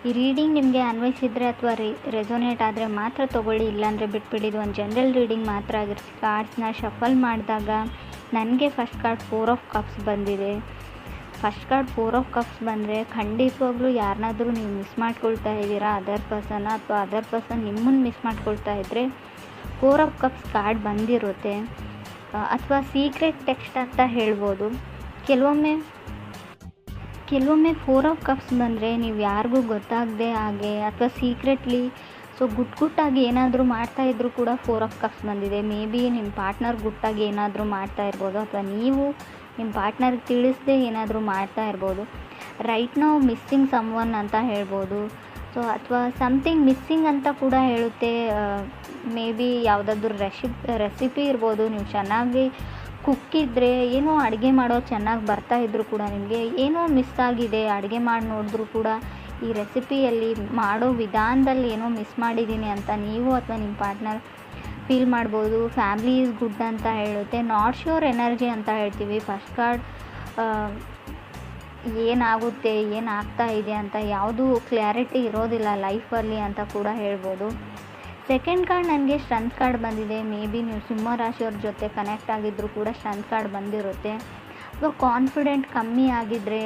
ಈ ರೀಡಿಂಗ್ ನಿಮಗೆ ಅನ್ವಯಿಸಿದರೆ ಅಥವಾ ರೆಸೊನೇಟ್ ಆದರೆ ಮಾತ್ರ ತೊಗೊಳ್ಳಿ, ಇಲ್ಲಾಂದರೆ ಬಿಟ್ಬಿಡಿ. ಇದು ಒಂದು ಜನರಲ್ ರೀಡಿಂಗ್ ಮಾತ್ರ ಆಗಿರುತ್ತೆ. ಕಾರ್ಡ್ಸ್ನ ಶಫಲ್ ಮಾಡಿದಾಗ ನನಗೆ ಫಸ್ಟ್ ಕಾರ್ಡ್ 4 ಆಫ್ ಕಪ್ಸ್ ಬಂದಿದೆ. ಫಸ್ಟ್ ಕಾರ್ಡ್ 4 ಆಫ್ ಕಪ್ಸ್ ಬಂದರೆ ಖಂಡಿತವಾಗ್ಲೂ ಯಾರನ್ನಾದರೂ ನೀವು ಮಿಸ್ ಮಾಡ್ಕೊಳ್ತಾ ಇದ್ದೀರಾ, ಅದರ್ ಪರ್ಸನ್ನ, ಅಥವಾ ಅದರ್ ಪರ್ಸನ್ ನಿಮ್ಮನ್ನು ಮಿಸ್ ಮಾಡ್ಕೊಳ್ತಾ ಇದ್ದರೆ 4 ಆಫ್ ಕಪ್ಸ್ ಕಾರ್ಡ್ ಬಂದಿರುತ್ತೆ. ಅಥವಾ ಸೀಕ್ರೆಟ್ ಟೆಕ್ಸ್ಟ್ ಅಂತ ಹೇಳ್ಬೋದು. ಕೆಲವೊಮ್ಮೆ 4 ಆಫ್ ಕಪ್ಸ್ ಬಂದರೆ ನೀವು ಯಾರಿಗೂ ಗೊತ್ತಾಗದೆ ಹಾಗೆ ಅಥವಾ ಸೀಕ್ರೆಟ್ಲಿ ಗುಟ್ಟಾಗಿ ಏನಾದರೂ ಮಾಡ್ತಾಯಿದ್ರು ಕೂಡ 4 ಆಫ್ ಕಪ್ಸ್ ಬಂದಿದೆ. ಮೇ ಬಿ ನಿಮ್ಮ ಪಾರ್ಟ್ನರ್ ಗುಟ್ಟಾಗಿ ಏನಾದರೂ ಮಾಡ್ತಾ ಇರ್ಬೋದು, ಅಥವಾ ನೀವು ನಿಮ್ಮ ಪಾರ್ಟ್ನರ್ಗೆ ತಿಳಿಸದೆ ಏನಾದರೂ ಮಾಡ್ತಾ ಇರ್ಬೋದು. ರೈಟ್ ನೌ ಮಿಸ್ಸಿಂಗ್ ಸಮ್ವನ್ ಅಂತ ಹೇಳ್ಬೋದು. ಅಥವಾ ಸಮಥಿಂಗ್ ಮಿಸ್ಸಿಂಗ್ ಅಂತ ಕೂಡ ಹೇಳುತ್ತೆ. ಮೇ ಬಿ ಯಾವುದಾದ್ರೂ ರೆಸಿಪಿ ಇರ್ಬೋದು. ನೀವು ಚೆನ್ನಾಗಿ ಕುಕ್ಕಿದ್ರೆ, ಏನೋ ಅಡುಗೆ ಮಾಡೋದು ಚೆನ್ನಾಗಿ ಬರ್ತಾಯಿದ್ರು ಕೂಡ ನಿಮಗೆ ಏನೋ ಮಿಸ್ ಆಗಿದೆ, ಅಡುಗೆ ಮಾಡಿ ನೋಡಿದ್ರೂ ಕೂಡ ಈ ರೆಸಿಪಿಯಲ್ಲಿ ಮಾಡೋ ವಿಧಾನದಲ್ಲಿ ಏನೋ ಮಿಸ್ ಮಾಡಿದ್ದೀನಿ ಅಂತ ನೀವು ಅಥವಾ ನಿಮ್ಮ ಪಾರ್ಟ್ನರ್ ಫೀಲ್ ಮಾಡ್ಬೋದು. ಫ್ಯಾಮಿಲಿ ಈಸ್ ಗುಡ್ ಅಂತ ಹೇಳುತ್ತೆ. ನಾಟ್ ಶ್ಯೂರ್ ಎನರ್ಜಿ ಅಂತ ಹೇಳ್ತೀವಿ. ಫಸ್ಟ್ ಕಾರ್ಡ್ ಏನಾಗುತ್ತೆ, ಏನಾಗ್ತಾ ಇದೆ ಅಂತ ಯಾವುದೂ ಕ್ಲಾರಿಟಿ ಇರೋದಿಲ್ಲ ಲೈಫಲ್ಲಿ ಅಂತ ಕೂಡ ಹೇಳ್ಬೋದು. ಸೆಕೆಂಡ್ ಕಾರ್ಡ್ ನನಗೆ ಸ್ಟ್ರೆಂತ್ ಕಾರ್ಡ್ ಬಂದಿದೆ. ಮೇ ಬಿ ನೀವು ಸಿಂಹ ರಾಶಿಯವ್ರ ಜೊತೆ ಕನೆಕ್ಟ್ ಆಗಿದ್ದರೂ ಕೂಡ ಸ್ಟ್ರೆಂತ್ ಕಾರ್ಡ್ ಬಂದಿರುತ್ತೆ. ಅಥವಾ ಕಾನ್ಫಿಡೆಂಟ್ ಕಮ್ಮಿ ಆಗಿದ್ದರೆ,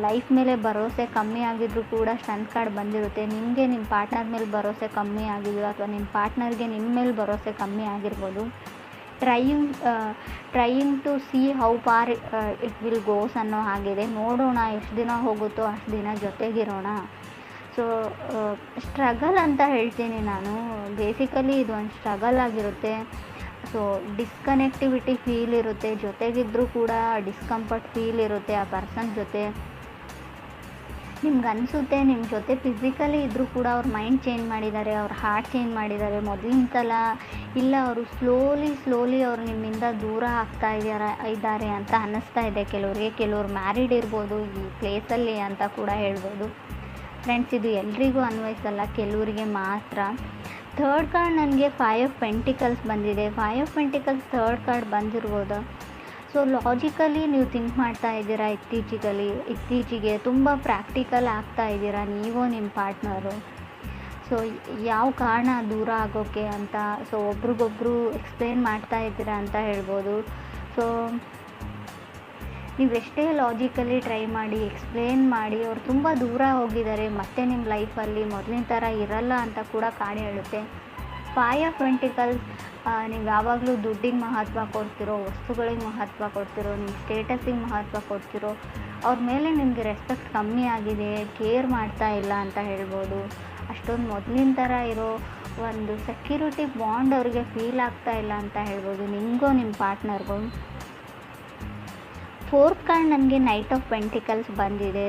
ಲೈಫ್ ಮೇಲೆ ಭರವಸೆ ಕಮ್ಮಿ ಆಗಿದ್ರೂ ಕೂಡ ಸ್ಟ್ರೆಂತ್ ಕಾರ್ಡ್ ಬಂದಿರುತ್ತೆ. ನಿಮಗೆ ನಿಮ್ಮ ಪಾರ್ಟ್ನರ್ ಮೇಲೆ ಭರವಸೆ ಕಮ್ಮಿ ಆಗಿದೆಯೋ, ಅಥವಾ ನಿಮ್ಮ ಪಾರ್ಟ್ನರ್ಗೆ ನಿಮ್ಮ ಮೇಲೆ ಭರವಸೆ ಕಮ್ಮಿ ಆಗಿರ್ಬೋದು. Trying to see how far it will goes ಅನ್ನೋ ಹಾಗಿದೆ. ನೋಡೋಣ, ಎಷ್ಟು ದಿನ ಹೋಗುತ್ತೋ ಅಷ್ಟು ದಿನ ಜೊತೆಗಿರೋಣ. ಸ್ಟ್ರಗಲ್ ಅಂತ ಹೇಳ್ತೀನಿ ನಾನು. ಬೇಸಿಕಲಿ ಇದು ಒಂದು ಸ್ಟ್ರಗಲ್ ಆಗಿರುತ್ತೆ. ಡಿಸ್ಕನೆಕ್ಟಿವಿಟಿ ಫೀಲ್ ಇರುತ್ತೆ. ಜೊತೆಗಿದ್ದರೂ ಕೂಡ ಡಿಸ್ಕಂಫರ್ಟ್ ಫೀಲ್ ಇರುತ್ತೆ ಆ ಪರ್ಸನ್ ಜೊತೆ. ನಿಮ್ಗೆ ಅನಿಸುತ್ತೆ ನಿಮ್ಮ ಜೊತೆ ಫಿಸಿಕಲಿ ಇದ್ದರೂ ಕೂಡ ಅವ್ರ ಮೈಂಡ್ ಚೇಂಜ್ ಮಾಡಿದ್ದಾರೆ, ಅವ್ರ ಹಾರ್ಟ್ ಚೇಂಜ್ ಮಾಡಿದ್ದಾರೆ. ಮೊದಲಿನ ಸಲ ಇಲ್ಲ, ಅವರು ಸ್ಲೋಲಿ ಅವ್ರು ನಿಮ್ಮಿಂದ ದೂರ ಆಗ್ತಾ ಇದ್ದಾರೆ ಅಂತ ಅನ್ನಿಸ್ತಾ ಇದೆ ಕೆಲವ್ರಿಗೆ. ಕೆಲವ್ರು ಮ್ಯಾರಿಡ್ ಇರ್ಬೋದು ಈ ಪ್ಲೇಸಲ್ಲಿ ಅಂತ ಕೂಡ ಹೇಳ್ಬೋದು. ಫ್ರೆಂಡ್ಸ್, ಇದು ಎಲ್ರಿಗೂ ಅನ್ವಯಿಸಲ್ಲ, ಕೆಲವರಿಗೆ ಮಾತ್ರ. ಥರ್ಡ್ ಕಾರ್ಡ್ ನನಗೆ 5 ಆಫ್ ಪೆಂಟಿಕಲ್ಸ್ ಬಂದಿದೆ. 5 ಆಫ್ ಪೆಂಟಿಕಲ್ಸ್ ಥರ್ಡ್ ಕಾರ್ಡ್ ಬಂದಿರ್ಬೋದು. ಲಾಜಿಕಲಿ ನೀವು ಥಿಂಕ್ ಮಾಡ್ತಾ ಇದ್ದೀರಾ. ಇತ್ತೀಚೆಗೆ ತುಂಬ ಪ್ರಾಕ್ಟಿಕಲ್ ಆಗ್ತಾ ಇದ್ದೀರಾ ನೀವು ನಿಮ್ಮ ಪಾರ್ಟ್ನರು. ಯಾವ ಕಾರಣ ದೂರ ಆಗೋಕ್ಕೆ ಅಂತ ಒಬ್ರಿಗೊಬ್ರು ಎಕ್ಸ್ಪ್ಲೇನ್ ಮಾಡ್ತಾ ಇದ್ದೀರಾ ಅಂತ ಹೇಳ್ಬೋದು. ನೀವೆಷ್ಟೇ ಲಾಜಿಕಲಿ ಟ್ರೈ ಮಾಡಿ, ಎಕ್ಸ್ಪ್ಲೇನ್ ಮಾಡಿ, ಅವ್ರು ತುಂಬ ದೂರ ಹೋಗಿದ್ದಾರೆ, ಮತ್ತೆ ನಿಮ್ಮ ಲೈಫಲ್ಲಿ ಮೊದಲಿನ ಥರ ಇರಲ್ಲ ಅಂತ ಕೂಡ ಕಾರ್ಡ್ ಹೇಳುತ್ತೆ. 5 ಆಫ್ ಪೆಂಟಿಕಲ್ಸ್, ನೀವು ಯಾವಾಗಲೂ ದುಡ್ಡಿಗೆ ಮಹತ್ವ ಕೊಡ್ತಿರೋ, ವಸ್ತುಗಳಿಗೆ ಮಹತ್ವ ಕೊಡ್ತಿರೋ, ನಿಮ್ಮ ಸ್ಟೇಟಸ್ಸಿಗೆ ಮಹತ್ವ ಕೊಡ್ತಿರೋ, ಅವ್ರ ಮೇಲೆ ನಿಮಗೆ ರೆಸ್ಪೆಕ್ಟ್ ಕಮ್ಮಿ ಆಗಿದೆ, ಕೇರ್ ಮಾಡ್ತಾ ಇಲ್ಲ ಅಂತ ಹೇಳ್ಬೋದು. ಅಷ್ಟೊಂದು ಮೊದಲಿನ ಥರ ಇರೋ ಒಂದು ಸೆಕ್ಯೂರಿಟಿ ಬಾಂಡ್ ಅವ್ರಿಗೆ ಫೀಲ್ ಆಗ್ತಾ ಇಲ್ಲ ಅಂತ ಹೇಳ್ಬೋದು, ನಿಮಗೂ ನಿಮ್ಮ ಪಾರ್ಟ್ನರ್ಗೂ. ಫೋರ್ತ್ ಕಾರ್ಡ್ ನನಗೆ ನೈಟ್ ಆಫ್ ಪೆಂಟಿಕಲ್ಸ್ ಬಂದಿದೆ.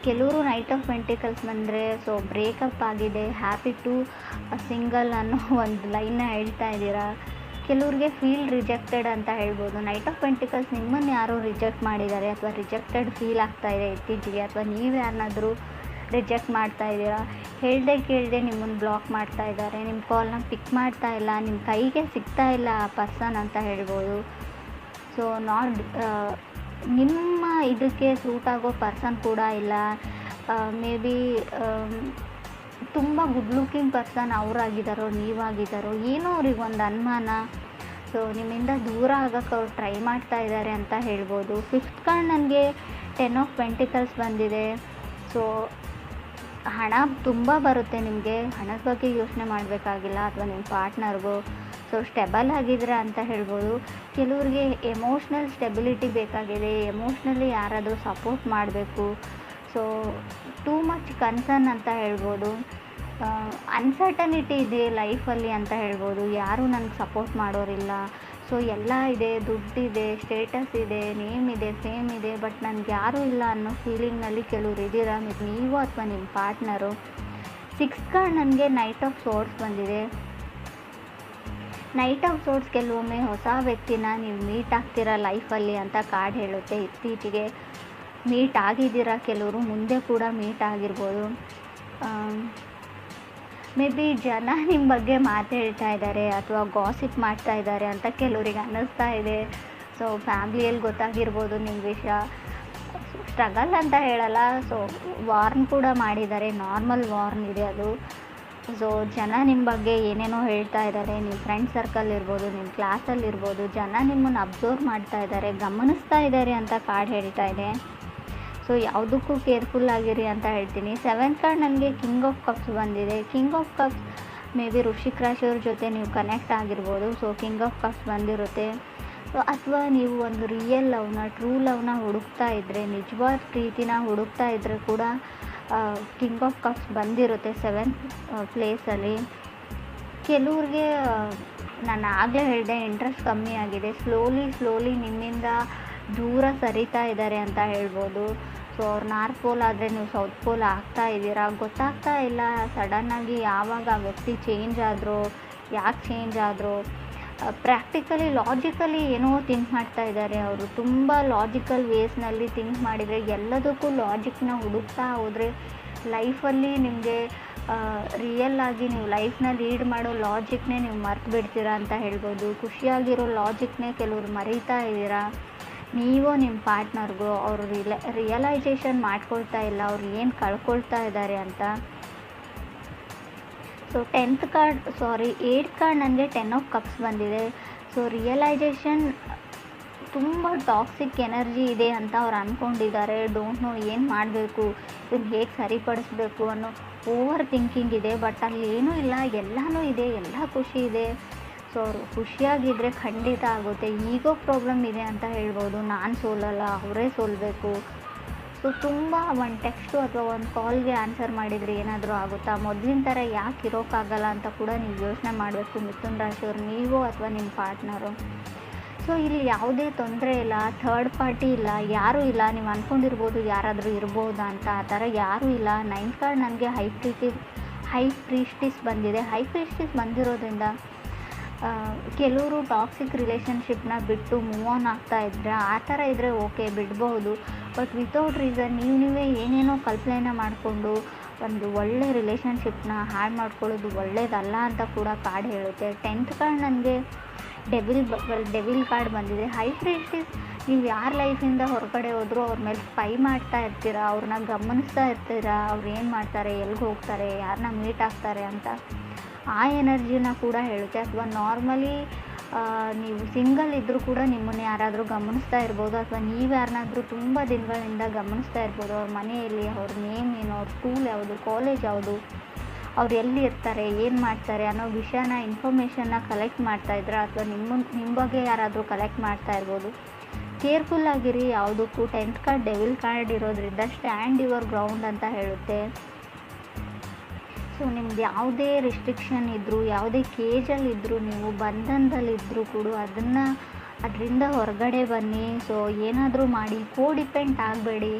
ಕೆಲವರು ನೈಟ್ ಆಫ್ ಪೆಂಟಿಕಲ್ಸ್ ಬಂದರೆ ಬ್ರೇಕಪ್ ಆಗಿದೆ, ಹ್ಯಾಪಿ ಟು ಸಿಂಗಲ್ ಅನ್ನೋ ಒಂದು ಲೈನ್ನ ಹೇಳ್ತಾ ಇದ್ದೀರಾ. ಕೆಲವ್ರಿಗೆ ಫೀಲ್ ರಿಜೆಕ್ಟೆಡ್ ಅಂತ ಹೇಳ್ಬೋದು. ನೈಟ್ ಆಫ್ ಪೆಂಟಿಕಲ್ಸ್ ನಿಮ್ಮನ್ನು ಯಾರೋ ರಿಜೆಕ್ಟ್ ಮಾಡಿದ್ದಾರೆ, ಅಥವಾ ರಿಜೆಕ್ಟೆಡ್ ಫೀಲ್ ಆಗ್ತಾ ಇದೆ ಇತ್ತೀಚೆಗೆ, ಅಥವಾ ನೀವು ಯಾರನ್ನಾದರೂ ರಿಜೆಕ್ಟ್ ಮಾಡ್ತಾ ಇದ್ದೀರಾ. ಕೇಳದೆ ನಿಮ್ಮನ್ನು ಬ್ಲಾಕ್ ಮಾಡ್ತಾ ಇದ್ದಾರೆ, ನಿಮ್ಮ ಕಾಲ್ನ ಪಿಕ್ ಮಾಡ್ತಾ ಇಲ್ಲ, ನಿಮ್ಮ ಕೈಗೆ ಸಿಗ್ತಾ ಇಲ್ಲ ಆ ಪರ್ಸನ್ ಅಂತ ಹೇಳ್ಬೋದು. ನಿಮ್ಮ ಇದಕ್ಕೆ ಸೂಟ್ ಆಗೋ ಪರ್ಸನ್ ಕೂಡ ಇಲ್ಲ. ಮೇ ಬಿ ತುಂಬ ಗುಡ್ ಲುಕಿಂಗ್ ಪರ್ಸನ್ ಅವರಾಗಿದ್ದಾರೋ ನೀವಾಗಿದ್ದಾರೋ ಏನೋ ಅವ್ರಿಗೊಂದು ಅನುಮಾನ. ನಿಮ್ಮಿಂದ ದೂರ ಆಗೋಕ್ಕೆ ಅವ್ರು ಟ್ರೈ ಮಾಡ್ತಾ ಇದ್ದಾರೆ ಅಂತ ಹೇಳ್ಬೋದು. ಫಿಫ್ತ್ ಕಾರ್ಡ್ ನನಗೆ 10 ಆಫ್ ಪೆಂಟಿಕಲ್ಸ್ ಬಂದಿದೆ. ಹಣ ತುಂಬ ಬರುತ್ತೆ ನಿಮಗೆ, ಹಣದ ಬಗ್ಗೆ ಯೋಚನೆ ಮಾಡಬೇಕಾಗಿಲ್ಲ, ಅಥವಾ ನಿಮ್ಮ ಪಾರ್ಟ್ನರ್ಗೂ ಸ್ಟೆಬಲ್ ಆಗಿದ್ರೆ ಅಂತ ಹೇಳ್ಬೋದು. ಕೆಲವ್ರಿಗೆ ಎಮೋಷ್ನಲ್ ಸ್ಟೆಬಿಲಿಟಿ ಬೇಕಾಗಿದೆ, ಎಮೋಷ್ನಲಿ ಯಾರಾದರೂ ಸಪೋರ್ಟ್ ಮಾಡಬೇಕು. ಟೂ ಮಚ್ ಕನ್ಸರ್ನ್ ಅಂತ ಹೇಳ್ಬೋದು. ಅನ್ಸರ್ಟನಿಟಿ ಇದೆ ಲೈಫಲ್ಲಿ ಅಂತ ಹೇಳ್ಬೋದು. ಯಾರೂ ನನಗೆ ಸಪೋರ್ಟ್ ಮಾಡೋರಿಲ್ಲ. ಎಲ್ಲ ಇದೆ, ದುಡ್ಡಿದೆ, ಸ್ಟೇಟಸ್ ಇದೆ, ನೇಮ್ ಇದೆ, ಫೇಮ್ ಇದೆ, ಬಟ್ ನನಗೆ ಯಾರೂ ಇಲ್ಲ ಅನ್ನೋ ಫೀಲಿಂಗ್ನಲ್ಲಿ ಕೆಲವ್ರು ಇದ್ದೀರಾ, ನೀವು ಅಥವಾ ನಿಮ್ಮ ಪಾರ್ಟ್ನರು. 6th ಕಾರ್ಡ್ ನನಗೆ ನೈಟ್ ಆಫ್ ಸೋರ್ಡ್ಸ್ ಬಂದಿದೆ. ನೈಟ್ ಆಫ್ ಸೋರ್ಡ್ಸ್ ಕೆಲವೊಮ್ಮೆ ಹೊಸ ವ್ಯಕ್ತಿನ ನೀವು ಮೀಟ್ ಆಗ್ತೀರಾ ಲೈಫಲ್ಲಿ ಅಂತ ಕಾರ್ಡ್ ಹೇಳುತ್ತೆ. ಇತ್ತೀಚೆಗೆ ಮೀಟ್ ಆಗಿದ್ದೀರಾ, ಕೆಲವರು ಮುಂದೆ ಕೂಡ ಮೀಟ್ ಆಗಿರ್ಬೋದು. ಮೇ ಬಿ ಜನ ನಿಮ್ಮ ಬಗ್ಗೆ ಮಾತು ಹೇಳ್ತಾ ಇದ್ದಾರೆ ಅಥವಾ ಗಾಸಿಪ್ ಮಾಡ್ತಾ ಇದ್ದಾರೆ ಅಂತ ಕೆಲವರಿಗೆ ಅನ್ನಿಸ್ತಾ ಇದೆ. ಫ್ಯಾಮ್ಲಿಯಲ್ಲಿ ಗೊತ್ತಾಗಿರ್ಬೋದು ನಿಮ್ಮ ವಿಷಯ. ಸ್ಟ್ರಗಲ್ ಅಂತ ಹೇಳಲ್ಲ. ಸೊ ವಾರ್ನ್ ಕೂಡ ಮಾಡಿದ್ದಾರೆ, ನಾರ್ಮಲ್ ವಾರ್ನ್ ಇದೆ ಅದು. ಸೊ ಜನ ನಿಮ್ಮ ಬಗ್ಗೆ ಏನೇನೋ ಹೇಳ್ತಾ ಇದ್ದಾರೆ, ನಿಮ್ಮ ಫ್ರೆಂಡ್ ಸರ್ಕಲ್ ಇರ್ಬೋದು, ನಿಮ್ಮ ಕ್ಲಾಸಲ್ಲಿರ್ಬೋದು, ಜನ ನಿಮ್ಮನ್ನು ಅಬ್ಸರ್ವ್ ಮಾಡ್ತಾ ಇದ್ದಾರೆ, ಗಮನಿಸ್ತಾ ಇದ್ದಾರೆ ಅಂತ ಕಾರ್ಡ್ ಹೇಳ್ತಾ ಇದೆ. ಸೊ ಯಾವುದಕ್ಕೂ ಕೇರ್ಫುಲ್ ಆಗಿರಿ ಅಂತ ಹೇಳ್ತೀನಿ. 7th ಕಾರ್ಡ್ ನನಗೆ ಕಿಂಗ್ ಆಫ್ ಕಪ್ಸ್ ಬಂದಿದೆ. King of cups may be ವೃಶ್ಚಿಕ ರಾಶಿಯವ್ರ ಜೊತೆ ನೀವು ಕನೆಕ್ಟ್ ಆಗಿರ್ಬೋದು. ಸೊ ಕಿಂಗ್ ಆಫ್ ಕಪ್ಸ್ ಬಂದಿರುತ್ತೆ. ಸೊ ಅಥವಾ ನೀವು ಒಂದು ರಿಯಲ್ ಲವ್ನ, ಟ್ರೂ ಲವ್ನ ಹುಡುಕ್ತಾ ಇದ್ದರೆ, ನಿಜವಾದ ಪ್ರೀತಿನ ಹುಡುಕ್ತಾ ಇದ್ದರೆ ಕೂಡ ಕಿಂಗ್ ಆಫ್ ಕಪ್ಸ್ ಬಂದಿರುತ್ತೆ 7th ಪ್ಲೇಸಲ್ಲಿ. ಕೆಲವ್ರಿಗೆ ನಾನು ಆಗಲೇ ಹೇಳಿದೆ, ಇಂಟ್ರೆಸ್ಟ್ ಕಮ್ಮಿ ಆಗಿದೆ, ಸ್ಲೋಲಿ ನಿಮ್ಮಿಂದ ದೂರ ಸರಿತಾ ಇದ್ದಾರೆ ಅಂತ ಹೇಳ್ಬೋದು. ಸೊ ಅವ್ರು ನಾರ್ತ್ ಪೋಲ್ ಆದರೆ ನೀವು ಸೌತ್ ಪೋಲ್ ಆಗ್ತಾ ಇದ್ದೀರಾ, ಗೊತ್ತಾಗ್ತಾ ಇಲ್ಲ. ಸಡನ್ನಾಗಿ ಯಾವಾಗ ಆ ವ್ಯಕ್ತಿ ಚೇಂಜ್ ಆದರೂ, ಯಾಕೆ ಚೇಂಜ್ ಆದರೂ, ಪ್ರಾಕ್ಟಿಕಲಿ ಲಾಜಿಕಲಿ ಏನೋ ಥಿಂಕ್ ಮಾಡ್ತಾ ಇದ್ದಾರೆ ಅವರು. ತುಂಬ ಲಾಜಿಕಲ್ ವೇಸ್ನಲ್ಲಿ ಥಿಂಕ್ ಮಾಡಿದರೆ, ಎಲ್ಲದಕ್ಕೂ ಲಾಜಿಕ್ನ ಹುಡುಕ್ತಾ ಹೋದರೆ ಲೈಫಲ್ಲಿ ನಿಮಗೆ ರಿಯಲ್ ಆಗಿ ನೀವು ಲೈಫ್ನ ಲೀಡ್ ಮಾಡೋ ಲಾಜಿಕ್ನೇ ನೀವು ಮರ್ತು ಬಿಡ್ತೀರಾ ಅಂತ ಹೇಳ್ಬೋದು. ಖುಷಿಯಾಗಿರೋ ಲಾಜಿಕ್ನೇ ಕೆಲವ್ರು ಮರೀತಾ ಇದ್ದೀರಾ. ನೀವು ನಿಮ್ಮ ಪಾರ್ಟ್ನರ್ಗೂ ಅವರು ರಿಯಲೈಸೇಷನ್ ಮಾಡ್ಕೊಳ್ತಾ ಇಲ್ಲ ಅವ್ರು ಏನು ಕಳ್ಕೊಳ್ತಾ ಇದ್ದಾರೆ ಅಂತ. ಸೊ 8th ಕಾರ್ಡ್ ನನಗೆ 10 ಆಫ್ ಕಪ್ಸ್ ಬಂದಿದೆ. ಸೊ ರಿಯಲೈಸೇಷನ್, ತುಂಬ ಟಾಕ್ಸಿಕ್ ಎನರ್ಜಿ ಇದೆ ಅಂತ ಅವ್ರು ಅಂದ್ಕೊಂಡಿದ್ದಾರೆ. ಡೋಂಟ್ ನೋ ಏನು ಮಾಡಬೇಕು, ಇದನ್ನು ಹೇಗೆ ಸರಿಪಡಿಸ್ಬೇಕು ಅನ್ನೋ ಓವರ್ ಥಿಂಕಿಂಗ್ ಇದೆ. ಬಟ್ ಅಲ್ಲಿ ಏನೂ ಇಲ್ಲ, ಎಲ್ಲನೂ ಇದೆ, ಎಲ್ಲ ಖುಷಿ ಇದೆ. ಸೊ ಅವರು ಖುಷಿಯಾಗಿದ್ದರೆ ಖಂಡಿತ ಆಗುತ್ತೆ. ಈಗೋ ಪ್ರಾಬ್ಲಮ್ ಇದೆ ಅಂತ ಹೇಳ್ಬೋದು. ನಾನು ಸೋಲಲ್ಲ, ಅವರೇ ಸೋಲಬೇಕು. ಸೊ ತುಂಬ ಒಂದು ಟೆಕ್ಸ್ಟು ಅಥವಾ ಒಂದು ಕಾಲ್ಗೆ ಆನ್ಸರ್ ಮಾಡಿದರೆ ಏನಾದರೂ ಆಗುತ್ತಾ, ಮೊದಲಿನ ಥರ ಯಾಕೆ ಇರೋಕ್ಕಾಗಲ್ಲ ಅಂತ ಕೂಡ ನೀವು ಯೋಚನೆ ಮಾಡಬೇಕು. ಮಿಥುನ ರಾಶಿಯವರು, ನೀವು ಅಥವಾ ನಿಮ್ಮ ಪಾರ್ಟ್ನರು. ಸೊ ಇಲ್ಲಿ ಯಾವುದೇ ತೊಂದರೆ ಇಲ್ಲ, ಥರ್ಡ್ ಪಾರ್ಟಿ ಇಲ್ಲ, ಯಾರೂ ಇಲ್ಲ. ನೀವು ಅಂದ್ಕೊಂಡಿರ್ಬೋದು ಯಾರಾದರೂ ಇರ್ಬೋದಾ ಅಂತ, ಆ ಥರ ಯಾರೂ ಇಲ್ಲ. 9th ಕಾರ್ಡ್ ನನಗೆ ಹೈ ಪ್ರೀಸ್ಟಿಸ್ ಬಂದಿದೆ. ಹೈ ಪ್ರೀಸ್ಟಿಸ್ ಬಂದಿರೋದ್ರಿಂದ ಕೆಲವರು ಟಾಕ್ಸಿಕ್ ರಿಲೇಷನ್ಶಿಪ್ನ ಬಿಟ್ಟು ಮೂವ್ ಆನ್ ಆಗ್ತಾ ಇದ್ದರೆ, ಆ ಥರ ಇದ್ದರೆ ಓಕೆ ಬಿಡ್ಬೋದು. ಬಟ್ ವಿತೌಟ್ ರೀಸನ್ ನೀವೇ ಏನೇನೋ ಕಲ್ಪನೆನ ಮಾಡಿಕೊಂಡು ಒಂದು ಒಳ್ಳೆ ರಿಲೇಷನ್ಶಿಪ್ನ ಹಾಳು ಮಾಡ್ಕೊಳ್ಳೋದು ಒಳ್ಳೆಯದಲ್ಲ ಅಂತ ಕೂಡ ಕಾರ್ಡ್ ಹೇಳುತ್ತೆ. 10th ಕಾರ್ಡ್ ನನಗೆ ಡೆವಿಲ್ ಕಾರ್ಡ್ ಬಂದಿದೆ. ಹೈ ಪ್ರೀಸ್ಟಿಸ್, ನೀವು ಯಾರ ಲೈಫಿಂದ ಹೊರಗಡೆ ಹೋದರೂ ಅವ್ರ ಮೇಲೆ ಸ್ಪೈ ಮಾಡ್ತಾ ಇರ್ತೀರಾ, ಅವ್ರನ್ನ ಗಮನಿಸ್ತಾ ಇರ್ತೀರಾ, ಅವ್ರು ಏನು ಮಾಡ್ತಾರೆ, ಎಲ್ಲಿಗೆ ಹೋಗ್ತಾರೆ, ಯಾರನ್ನ ಮೀಟ್ ಆಗ್ತಾರೆ ಅಂತ ಆ ಎನರ್ಜಿನ ಕೂಡ ಹೇಳುತ್ತೆ. ಅಥವಾ ನಾರ್ಮಲಿ ನೀವು ಸಿಂಗಲ್ ಇದ್ದರೂ ಕೂಡ ನಿಮ್ಮನ್ನು ಯಾರಾದರೂ ಗಮನಿಸ್ತಾ ಇರ್ಬೋದು, ಅಥವಾ ನೀವು ಯಾರನ್ನಾದರೂ ತುಂಬ ದಿನಗಳಿಂದ ಗಮನಿಸ್ತಾ ಇರ್ಬೋದು. ಅವ್ರ ಮನೆಯಲ್ಲಿ ಅವ್ರ ನೇಮ್ ಏನು, ಅವ್ರ ಸ್ಕೂಲ್ ಯಾವುದು, ಕಾಲೇಜ್ ಯಾವುದು, ಅವ್ರು ಎಲ್ಲಿ ಇರ್ತಾರೆ, ಏನು ಮಾಡ್ತಾರೆ ಅನ್ನೋ ವಿಷಯನ, ಇನ್ಫಾರ್ಮೇಷನ್ನ ಕಲೆಕ್ಟ್ ಮಾಡ್ತಾಯಿದ್ರೆ, ಅಥವಾ ನಿಮ್ಮ ಬಗ್ಗೆ ಯಾರಾದರೂ ಕಲೆಕ್ಟ್ ಮಾಡ್ತಾ ಇರ್ಬೋದು. ಕೇರ್ಫುಲ್ಲಾಗಿರಿ ಯಾವುದಕ್ಕೂ. 10th ಕಾರ್ಡ್ ಡೆವಿಲ್ ಕಾರ್ಡ್ ಇರೋದ್ರಿಂದ ಸ್ಟ್ಯಾಂಡ್ ಯುವರ್ ಗ್ರೌಂಡ್ ಅಂತ ಹೇಳುತ್ತೆ. ಸೊ ನಿಮ್ದು ಯಾವುದೇ ರಿಸ್ಟ್ರಿಕ್ಷನ್ ಇದ್ದರೂ, ಯಾವುದೇ ಕೇಜಲ್ಲಿದ್ದರೂ, ನೀವು ಬಂಧನದಲ್ಲಿದ್ದರೂ ಕೂಡ ಅದರಿಂದ ಹೊರಗಡೆ ಬನ್ನಿ. ಸೊ ಏನಾದರೂ ಮಾಡಿ, ಡಿಪೆಂಡ್ ಆಗಬೇಡಿ.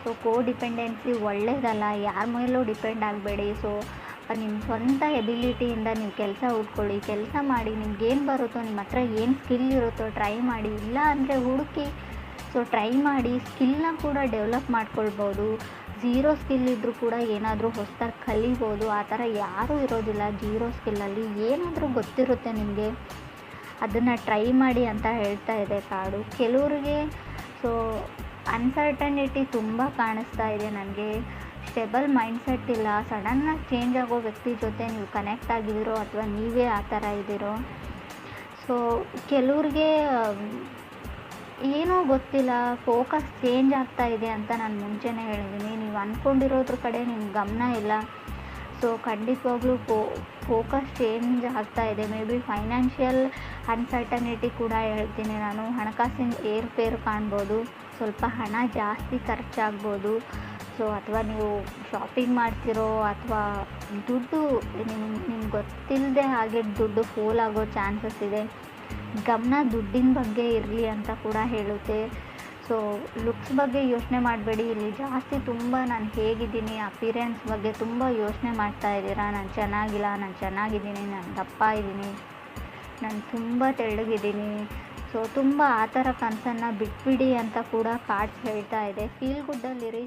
ಸೊ ಡಿಪೆಂಡೆನ್ಸಿ ಒಳ್ಳೆಯದಲ್ಲ, ಯಾರ ಮೇಲೂ ಡಿಪೆಂಡ್ ಆಗಬೇಡಿ. ಸೊ ನಿಮ್ಮ ಸ್ವಂತ ಎಬಿಲಿಟಿಯಿಂದ ನೀವು ಕೆಲಸ ಹುಡ್ಕೊಳ್ಳಿ, ಕೆಲಸ ಮಾಡಿ, ನಿಮ್ಗೇನು ಬರುತ್ತೋ, ನಿಮ್ಮ ಹತ್ರ ಏನು ಸ್ಕಿಲ್ ಇರುತ್ತೋ ಟ್ರೈ ಮಾಡಿ. ಇಲ್ಲ ಅಂದರೆ ಹುಡುಕಿ. ಸೊ ಟ್ರೈ ಮಾಡಿ, ಸ್ಕಿಲ್ನ ಕೂಡ ಡೆವಲಪ್ ಮಾಡ್ಕೊಳ್ಬೋದು. ಝೀರೋ ಸ್ಕಿಲ್ ಇದ್ದರೂ ಕೂಡ ಏನಾದರೂ ಹೊಸದಾಗಿ ಕಲಿಬೋದು. ಆ ಥರ ಯಾರೂ ಇರೋದಿಲ್ಲ ಜೀರೋ ಸ್ಕಿಲ್ಲಲ್ಲಿ. ಏನಾದರೂ ಗೊತ್ತಿರುತ್ತೆ ನಿಮಗೆ, ಅದನ್ನು ಟ್ರೈ ಮಾಡಿ ಅಂತ ಹೇಳ್ತಾ ಇದೆ ಕಾರ್ಡು. ಕೆಲವರಿಗೆ ಸೊ ಅನ್ಸರ್ಟನಿಟಿ ತುಂಬ ಕಾಣಿಸ್ತಾ ಇದೆ ನನಗೆ. ಸ್ಟೆಬಲ್ ಮೈಂಡ್ಸೆಟ್ ಇಲ್ಲ. ಸಡನ್ನಾಗಿ ಚೇಂಜ್ ಆಗೋ ವ್ಯಕ್ತಿ ಜೊತೆ ನೀವು ಕನೆಕ್ಟ್ ಆಗಿದ್ದೀರೋ ಅಥವಾ ನೀವೇ ಆ ಥರ ಇದ್ದೀರೋ. ಸೊ ಕೆಲವ್ರಿಗೆ ಏನೋ ಗೊತ್ತಿಲ್ಲ, ಫೋಕಸ್ ಚೇಂಜ್ ಆಗ್ತಾ ಇದೆ ಅಂತ ನಾನು ಮುಂಚೆನೇ ಹೇಳಿದ್ದೀನಿ. ನೀವು ಅಂದ್ಕೊಂಡಿರೋದ್ರ ಕಡೆ ನಿಮ್ಮ ಗಮನ ಇಲ್ಲ. ಸೊ ಖಂಡಿತವಾಗ್ಲೂ ಫೋಕಸ್ ಚೇಂಜ್ ಆಗ್ತಾ ಇದೆ. ಮೇ ಬಿ ಫೈನಾನ್ಷಿಯಲ್ ಅನ್ಸರ್ಟನಿಟಿ ಕೂಡ ಹೇಳ್ತೀನಿ ನಾನು. ಹಣಕಾಸಿನ ಏರುಪೇರು ಕಾಣ್ಬೋದು, ಸ್ವಲ್ಪ ಹಣ ಜಾಸ್ತಿ ಖರ್ಚಾಗ್ಬೋದು. ಸೊ ಅಥವಾ ನೀವು ಶಾಪಿಂಗ್ ಮಾಡ್ತಿರೋ, ಅಥವಾ ದುಡ್ಡು ನಿಮ್ಗೆ ಗೊತ್ತಿಲ್ಲದೆ ಹಾಗೆ ದುಡ್ಡು ಫೋಲ್ ಆಗೋ ಚಾನ್ಸಸ್ ಇದೆ. ಗಮನ ದುಡ್ಡಿನ ಬಗ್ಗೆ ಇರಲಿ ಅಂತ ಕೂಡ ಹೇಳುತ್ತೆ. ಸೊ ಲುಕ್ಸ್ ಬಗ್ಗೆ ಯೋಚನೆ ಮಾಡಬೇಡಿ. ಇಲ್ಲಿ ಜಾಸ್ತಿ ತುಂಬ ನಾನು ಹೇಗಿದ್ದೀನಿ, ಅಪಿರೆನ್ಸ್ ಬಗ್ಗೆ ತುಂಬ ಯೋಚನೆ ಮಾಡ್ತಾ ಇದ್ದೀರಾ. ನಾನು ಚೆನ್ನಾಗಿಲ್ಲ, ನಾನು ಚೆನ್ನಾಗಿದ್ದೀನಿ, ನಾನು ದಪ್ಪ ಇದ್ದೀನಿ, ನಾನು ತುಂಬ ತೆಳ್ಳಗಿದ್ದೀನಿ. ಸೊ ತುಂಬ ಆ ಥರ ಕನಸನ್ನು ಬಿಟ್ಬಿಡಿ ಅಂತ ಕೂಡ ಕಾರ್ಡ್ಸ್ ಹೇಳ್ತಾ ಇದೆ. ಫೀಲ್ ಗುಡ್ಡಲ್ಲಿರಿ.